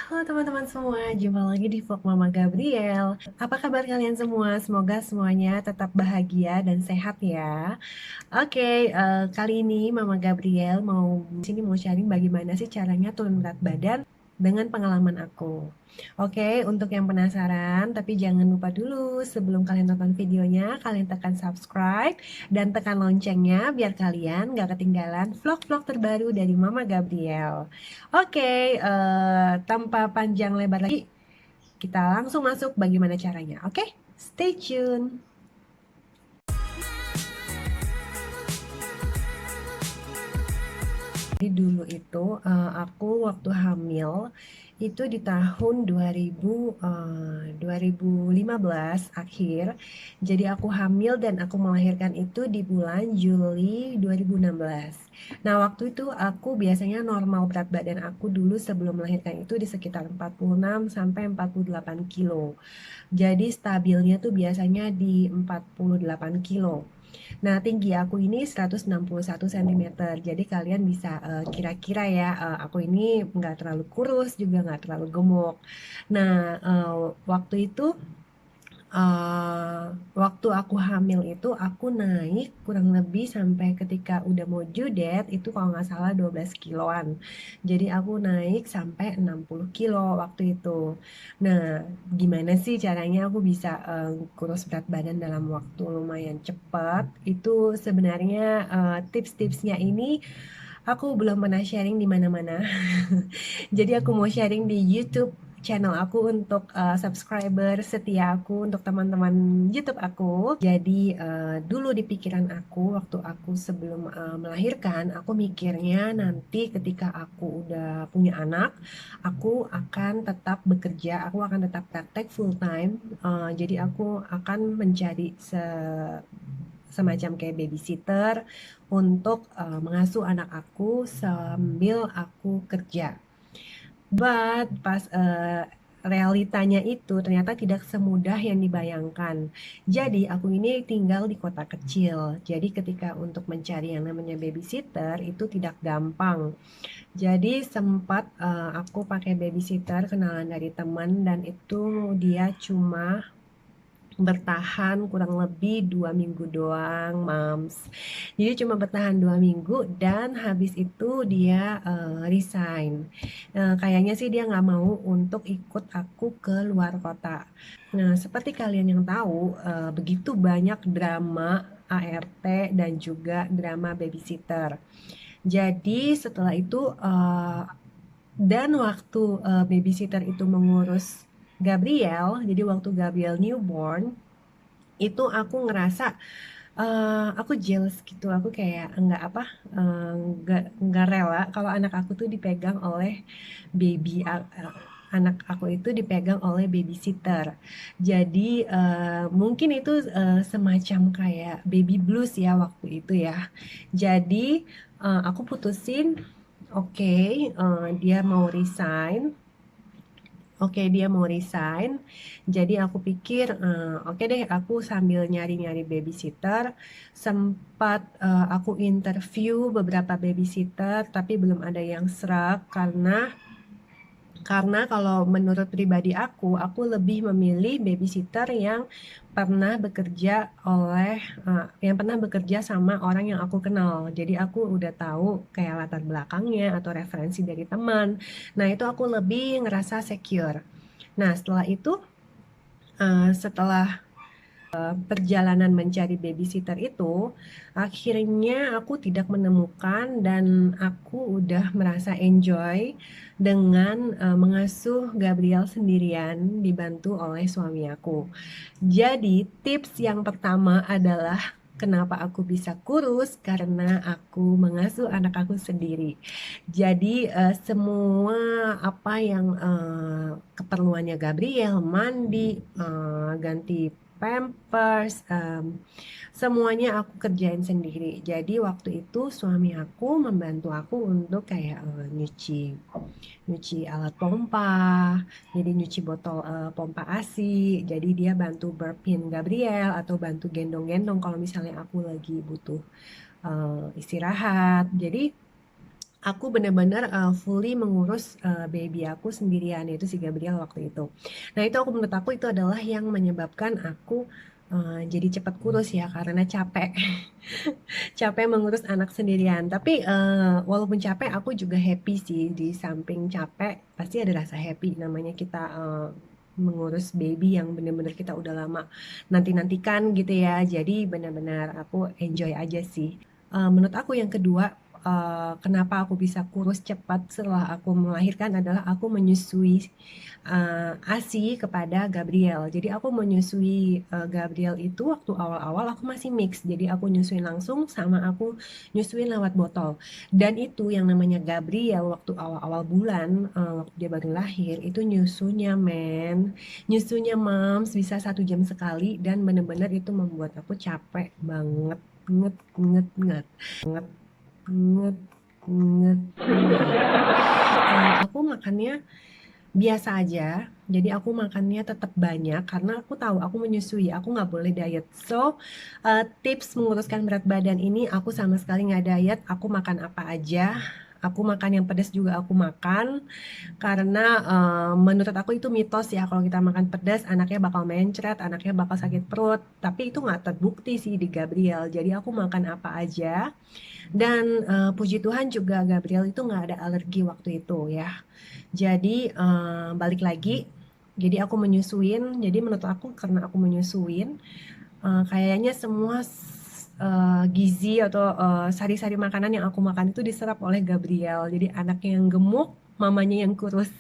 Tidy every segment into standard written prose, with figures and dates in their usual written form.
Halo teman-teman semua, jumpa lagi di Vlog Mama Gabriel. Apa kabar kalian semua? Semoga semuanya tetap bahagia dan sehat ya. Kali ini Mama Gabriel mau sharing bagaimana sih caranya turun berat badan dengan pengalaman aku. Untuk yang penasaran, tapi jangan lupa dulu sebelum kalian nonton videonya, kalian tekan subscribe dan tekan loncengnya biar kalian gak ketinggalan vlog-vlog terbaru dari Mama Gabriel. Tanpa panjang lebar lagi, kita langsung masuk bagaimana caranya. Stay tune. Jadi dulu itu aku waktu hamil itu di tahun 2015 akhir. Jadi aku hamil dan aku melahirkan itu di bulan Juli 2016. Nah, waktu itu aku biasanya normal berat badan aku dulu sebelum melahirkan itu di sekitar 46 sampai 48 kilo. Jadi stabilnya tuh biasanya di 48 kilo. Nah, tinggi aku ini 161 cm. Jadi kalian bisa kira-kira ya, aku ini nggak terlalu kurus juga nggak terlalu gemuk. Nah, waktu itu waktu aku hamil itu aku naik kurang lebih sampai ketika udah mau due date itu kalau nggak salah 12 kiloan. Jadi aku naik sampai 60 kilo waktu itu. Nah, gimana sih caranya aku bisa kurus berat badan dalam waktu lumayan cepat? Itu sebenarnya tips-tipsnya ini aku belum pernah sharing di mana-mana. Jadi aku mau sharing di YouTube channel aku untuk subscriber setia aku, untuk teman-teman YouTube aku. Jadi dulu di pikiran aku waktu aku sebelum melahirkan, aku mikirnya nanti ketika aku udah punya anak, aku akan tetap bekerja, aku akan tetap praktek full time. Jadi aku akan mencari semacam kayak babysitter untuk mengasuh anak aku sambil aku kerja. But pas realitanya itu ternyata tidak semudah yang dibayangkan. Jadi aku ini tinggal di kota kecil. Jadi ketika untuk mencari yang namanya babysitter itu tidak gampang. Jadi sempat aku pakai babysitter kenalan dari teman dan itu dia cuma bertahan kurang lebih 2 minggu doang, Mams. Jadi cuma bertahan 2 minggu dan habis itu dia resign. Kayaknya sih dia nggak mau untuk ikut aku ke luar kota. Nah, seperti kalian yang tahu, begitu banyak drama ART dan juga drama babysitter. Jadi setelah itu dan waktu babysitter itu mengurus Gabriel, jadi waktu Gabriel newborn, itu aku ngerasa aku jealous gitu, aku kayak nggak rela kalau anak aku tuh dipegang oleh baby anak aku itu dipegang oleh babysitter. Jadi mungkin itu semacam kayak baby blues ya waktu itu ya. Jadi aku putusin, dia mau resign. Dia mau resign. Jadi aku pikir, oke deh, aku sambil nyari-nyari babysitter. Sempat aku interview beberapa babysitter, tapi belum ada yang serak karena kalau menurut pribadi aku lebih memilih babysitter yang pernah bekerja sama orang yang aku kenal. Jadi aku udah tahu kayak latar belakangnya atau referensi dari teman. Nah, itu aku lebih ngerasa secure. Nah, setelah perjalanan mencari babysitter itu, akhirnya aku tidak menemukan dan aku udah merasa enjoy dengan mengasuh Gabriel sendirian dibantu oleh suami aku. Jadi tips yang pertama adalah kenapa aku bisa kurus karena aku mengasuh anak aku sendiri. Jadi semua apa yang keperluannya Gabriel, mandi, ganti pampers, semuanya aku kerjain sendiri. Jadi waktu itu suami aku membantu aku untuk kayak nyuci nyuci alat pompa, jadi nyuci botol pompa ASI. Jadi dia bantu burpin Gabriel atau bantu gendong-gendong kalau misalnya aku lagi butuh istirahat. Jadi aku bener-bener fully mengurus baby aku sendirian, yaitu si Gabriel waktu itu. Nah itu menurut aku itu adalah yang menyebabkan aku jadi cepat kurus ya, karena capek. Capek mengurus anak sendirian. Tapi walaupun capek, aku juga happy sih. Di samping capek, pasti ada rasa happy. Namanya kita mengurus baby yang benar-benar kita udah lama nanti-nantikan gitu ya. Jadi benar-benar aku enjoy aja sih. Menurut aku yang kedua, kenapa aku bisa kurus cepat setelah aku melahirkan adalah aku menyusui ASI kepada Gabriel. Jadi aku menyusui Gabriel itu waktu awal-awal aku masih mix. Jadi aku nyusuin langsung sama aku nyusuin lewat botol. Dan itu yang namanya Gabriel waktu awal-awal bulan, waktu dia baru lahir, itu nyusunya nyusunya mams bisa 1 jam sekali dan bener-bener itu membuat aku capek banget, nget, nget, nget, nget, nget, nget, nget. Aku makannya biasa aja, jadi aku makannya tetap banyak karena aku tahu aku menyusui, aku nggak boleh diet. So, tips menguruskan berat badan ini aku sama sekali nggak diet, aku makan apa aja. Aku makan yang pedas juga aku makan, karena menurut aku itu mitos ya kalau kita makan pedas anaknya bakal mencret, anaknya bakal sakit perut. Tapi itu nggak terbukti sih di Gabriel, jadi aku makan apa aja. Dan puji Tuhan juga Gabriel itu nggak ada alergi waktu itu ya. Jadi balik lagi, jadi aku menyusuin. Jadi menurut aku karena aku menyusuin, kayaknya semua gizi atau sari-sari makanan yang aku makan itu diserap oleh Gabriel. Jadi anaknya yang gemuk, mamanya yang kurus.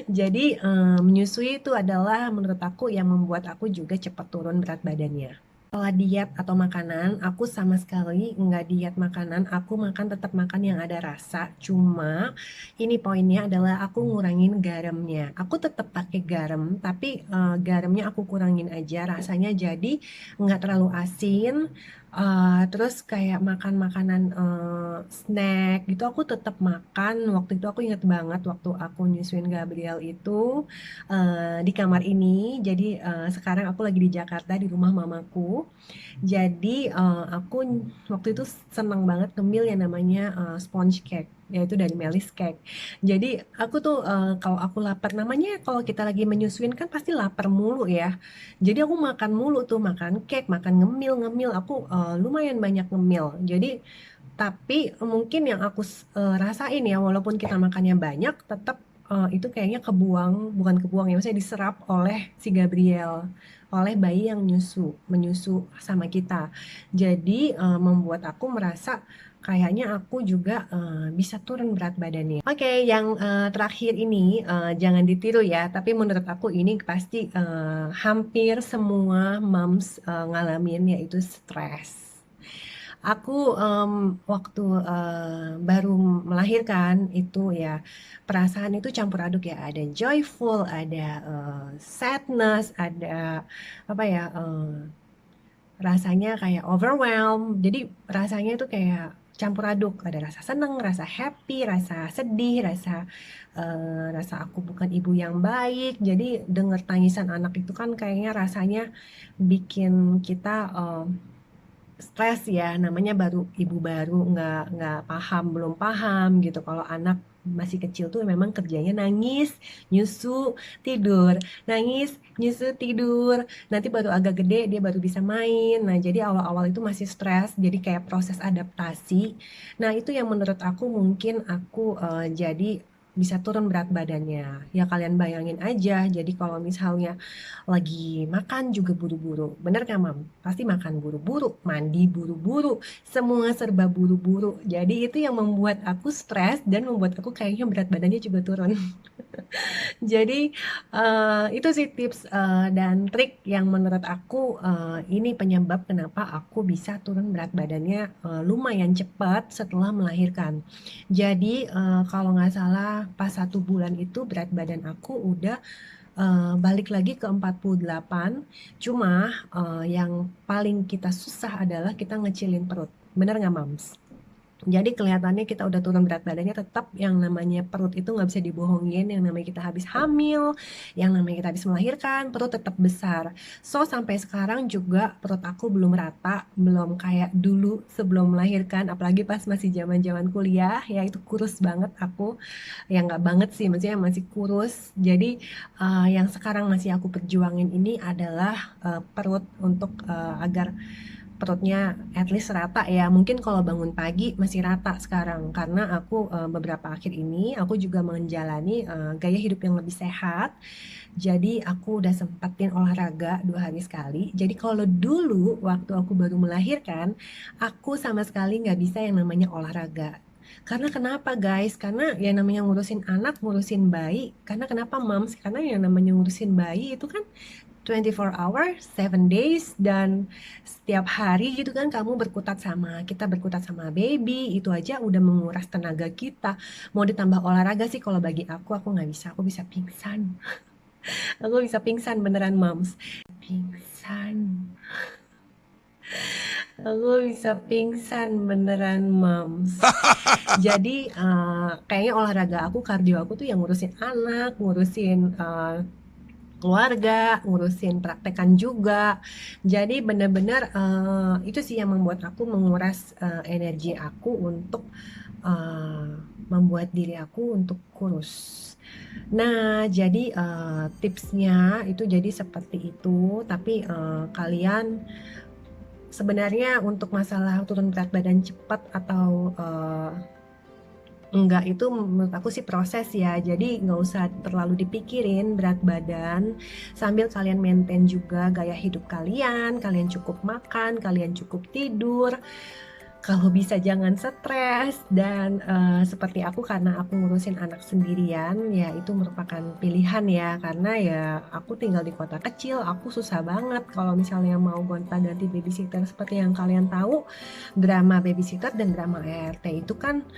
Jadi menyusui itu adalah menurut aku yang membuat aku juga cepat turun berat badannya. Setelah diet atau makanan, aku sama sekali nggak diet makanan, aku makan tetap makan yang ada rasa. Cuma ini poinnya adalah aku ngurangin garamnya. Aku tetap pakai garam, tapi garamnya aku kurangin aja. Rasanya jadi nggak terlalu asin. Terus kayak makan makanan snack gitu, aku tetap makan. Waktu itu aku inget banget waktu aku nyusuin Gabriel itu di kamar ini. Jadi sekarang aku lagi di Jakarta di rumah mamaku. Jadi aku waktu itu senang banget ngemil yang namanya sponge cake, yaitu dari Melis Cake. Jadi aku tuh kalau aku lapar, namanya kalau kita lagi menyusuin kan pasti lapar mulu ya. Jadi aku makan mulu tuh, makan cake, makan ngemil-ngemil. Aku lumayan banyak ngemil. Jadi tapi mungkin yang aku rasain ya, walaupun kita makannya banyak, tetap itu kayaknya kebuang, bukan kebuang ya, maksudnya diserap oleh si Gabriel, oleh bayi yang menyusu sama kita. Jadi membuat aku merasa kayaknya aku juga bisa turun berat badannya. Oke, yang terakhir ini jangan ditiru ya, tapi menurut aku ini pasti hampir semua moms ngalamin, yaitu stres. Aku waktu baru melahirkan itu ya, perasaan itu campur aduk ya, ada joyful, ada sadness, ada apa ya, rasanya kayak overwhelmed. Jadi rasanya itu kayak campur aduk, ada rasa seneng, rasa happy, rasa sedih, rasa aku bukan ibu yang baik. Jadi denger tangisan anak itu kan kayaknya rasanya bikin kita stres ya, namanya baru ibu baru, nggak paham, belum paham gitu. Kalau anak masih kecil tuh memang kerjanya nangis, nyusu, tidur, nangis, nyusu, tidur. Nanti baru agak gede dia baru bisa main. Nah, jadi awal-awal itu masih stres, jadi kayak proses adaptasi. Nah, itu yang menurut aku mungkin aku jadi bisa turun berat badannya. Ya kalian bayangin aja, jadi kalau misalnya lagi makan juga buru-buru. Bener gak, Mam? Pasti makan buru-buru, mandi buru-buru, semua serba buru-buru. Jadi itu yang membuat aku stres dan membuat aku kayaknya berat badannya juga turun. Jadi itu sih tips dan trik yang menurut aku ini penyebab kenapa aku bisa turun berat badannya lumayan cepat setelah melahirkan. Jadi kalau nggak salah pas 1 bulan itu berat badan aku udah balik lagi ke 48. Cuma yang paling kita susah adalah kita ngecilin perut. Bener nggak, Mams? Jadi kelihatannya kita udah turun berat badannya, tetap yang namanya perut itu nggak bisa dibohongin, yang namanya kita habis hamil, yang namanya kita habis melahirkan, perut tetap besar. So sampai sekarang juga perut aku belum rata, belum kayak dulu sebelum melahirkan, apalagi pas masih zaman-zaman kuliah, ya itu kurus banget aku, ya nggak banget sih, maksudnya masih kurus. Jadi yang sekarang masih aku perjuangin ini adalah perut untuk agar perutnya at least rata ya. Mungkin kalau bangun pagi masih rata sekarang karena aku beberapa akhir ini aku juga menjalani gaya hidup yang lebih sehat. Jadi aku udah sempetin olahraga 2 hari sekali. Jadi kalau dulu waktu aku baru melahirkan, aku sama sekali nggak bisa yang namanya olahraga. Karena kenapa guys? Karena yang namanya ngurusin anak, ngurusin bayi. Karena kenapa moms? Karena yang namanya ngurusin bayi itu kan 24 hour, 7 days, dan setiap hari gitu kan kamu kita berkutat sama baby, itu aja udah menguras tenaga kita. Mau ditambah olahraga sih kalau bagi aku nggak bisa, aku bisa pingsan. Aku bisa pingsan beneran moms. Pingsan. Aku bisa pingsan beneran moms. Jadi kayaknya olahraga aku, kardio aku tuh yang ngurusin anak, ngurusin keluarga, ngurusin praktekan juga. Jadi benar-benar itu sih yang membuat aku menguras energi aku untuk uh, membuat diri aku untuk kurus. Nah, jadi tipsnya itu jadi seperti itu, tapi kalian sebenarnya untuk masalah turun berat badan cepat atau enggak, itu menurut aku sih proses ya, jadi nggak usah terlalu dipikirin berat badan, sambil kalian maintain juga gaya hidup kalian cukup makan, kalian cukup tidur, kalau bisa jangan stres, dan seperti aku karena aku ngurusin anak sendirian, ya itu merupakan pilihan ya, karena ya aku tinggal di kota kecil, aku susah banget kalau misalnya mau gonta-ganti babysitter. Seperti yang kalian tahu, drama babysitter dan drama ART itu kan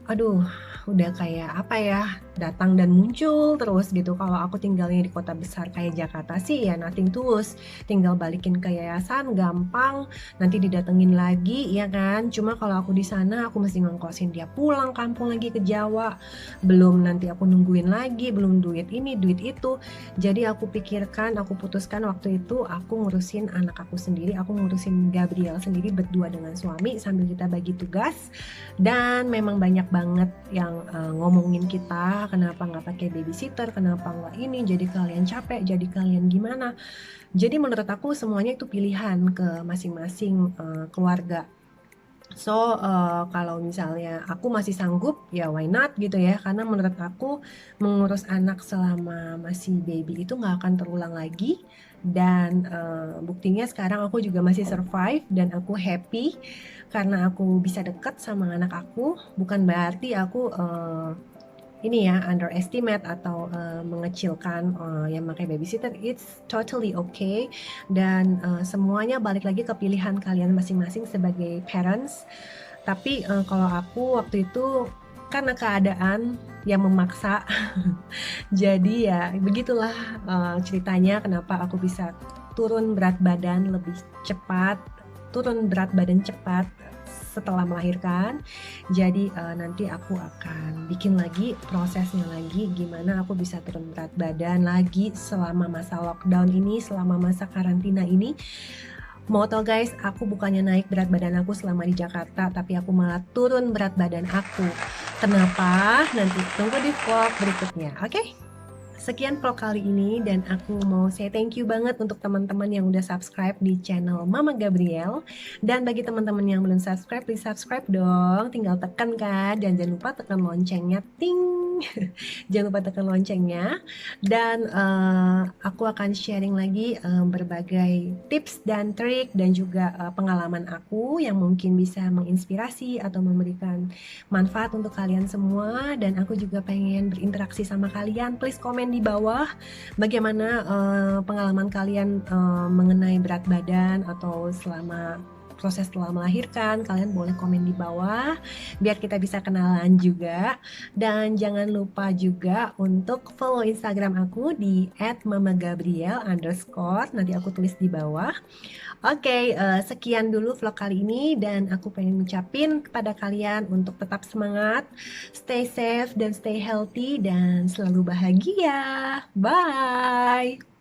aduh, udah kayak apa ya, datang dan muncul terus gitu. Kalau aku tinggalnya di kota besar kayak Jakarta sih ya nothing tulus, tinggal balikin ke yayasan gampang, nanti didatengin lagi ya kan. Cuma kalau aku di sana aku mesti ngongkosin dia pulang kampung lagi ke Jawa, belum nanti aku nungguin lagi, belum duit ini duit itu. Jadi aku pikirkan, aku putuskan waktu itu aku ngurusin anak aku sendiri, aku ngurusin Gabriel sendiri berdua dengan suami sambil kita bagi tugas. Dan memang banyak banget yang ngomongin kita, kenapa nggak pakai babysitter, kenapa nggak ini, jadi kalian capek, jadi kalian gimana. Jadi menurut aku semuanya itu pilihan ke masing-masing keluarga. So kalau misalnya aku masih sanggup, ya why not gitu ya, karena menurut aku mengurus anak selama masih baby itu nggak akan terulang lagi. Dan buktinya sekarang aku juga masih survive dan aku happy karena aku bisa deket sama anak aku. Bukan berarti aku ini ya underestimate atau mengecilkan yang pakai babysitter. It's totally okay, dan semuanya balik lagi ke pilihan kalian masing-masing sebagai parents. Tapi kalau aku waktu itu karena keadaan yang memaksa jadi ya begitulah ceritanya kenapa aku bisa turun berat badan lebih cepat, turun berat badan cepat setelah melahirkan. Jadi nanti aku akan bikin lagi prosesnya lagi gimana aku bisa turun berat badan lagi selama masa lockdown ini, selama masa karantina ini. Mau tau guys, aku bukannya naik berat badan aku selama di Jakarta, tapi aku malah turun berat badan aku. Kenapa? Nanti tunggu di vlog berikutnya, oke? Sekian vlog kali ini, dan aku mau say thank you banget untuk teman-teman yang udah subscribe di channel Mama Gabriel. Dan bagi teman-teman yang belum subscribe, please subscribe dong. Tinggal tekan kan, dan jangan lupa tekan loncengnya, ting. Jangan lupa tekan loncengnya. Dan aku akan sharing lagi berbagai tips dan trik dan juga pengalaman aku yang mungkin bisa menginspirasi atau memberikan manfaat untuk kalian semua. Dan aku juga pengen berinteraksi sama kalian. Please komen di bawah bagaimana pengalaman kalian mengenai berat badan atau selama proses setelah melahirkan, kalian boleh komen di bawah biar kita bisa kenalan juga. Dan jangan lupa juga untuk follow Instagram aku di @mamagabriel_. Nanti aku tulis di bawah. Oke, sekian dulu vlog kali ini dan aku pengen ngucapin kepada kalian untuk tetap semangat, stay safe dan stay healthy dan selalu bahagia. Bye.